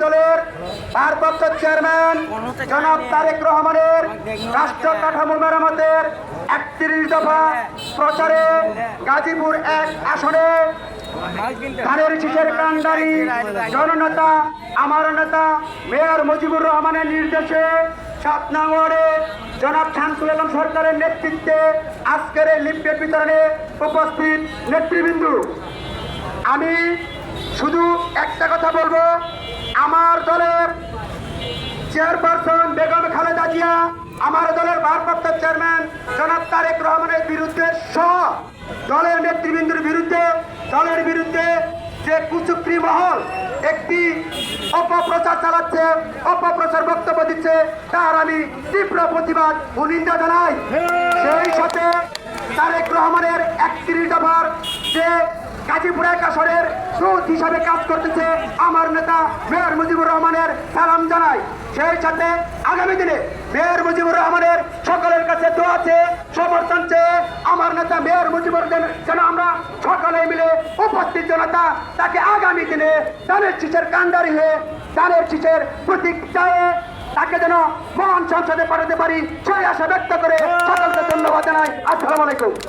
দলের ভারপ্রাপ্ত চেয়ারম্যান জনাব তারেক রহমানের রাষ্ট্র কাঠামো মেরামতের ৩১ দফা প্রচারে গাজীপুর ১ আসনে ধানের শীষের কান্ডারি জননেতা আমার নেতা মেয়র মুজিবুর রহমানের নির্দেশে ৭ নং ওয়ার্ডে জনাব শামসুল আলম সরকারের নেতৃত্বে আজকের এই লিফলেট বিতরণে উপস্থিত নেতৃবৃন্দ, আমি শুধু একটা কথা বলবো, আমার দলের চেয়ারপারসন বেগম খালেদা জিয়া আমার দলের ভারপ্রাপ্ত চেয়ারম্যান জনাব তারেক রহমানের বিরুদ্ধে সহ দলের নেতৃবৃন্দের বিরুদ্ধে দলের বিরুদ্ধে যে কুচক্রী মহল একটি অপপ্রচার চালাচ্ছে, অপপ্রচার বক্তব্য দিচ্ছে, তার আমি তীব্র প্রতিবাদ ও নিন্দা জানাই। সেই সাথে তারেক রহমানের ৩১ দফার যে গাজীপুর ১ আসনের দূত হিসাবে কাজ করতেছে আমার নেতা মেয়র মুজিবুর রহমানের সালাম জানাই। সেই সাথে আগামী দিনে মেয়র মুজিবুর রহমানের সকলের কাছে দোয়া চেয়ে সমর্থন চেয়ে আমার নেতা মেয়র মুজিবুর যেন আমরা সকলে মিলে উপস্থিত জনতা তাকে আগামী দিনে ধানের শীষের কান্ডারি হয়ে ধানের শীষের প্রতীক চায়ে তাকে যেন মহান সংসদে পাঠাতে পারি সেই আশা ব্যক্ত করে সকলকে ধন্যবাদ জানাই। আসসালামু আলাইকুম।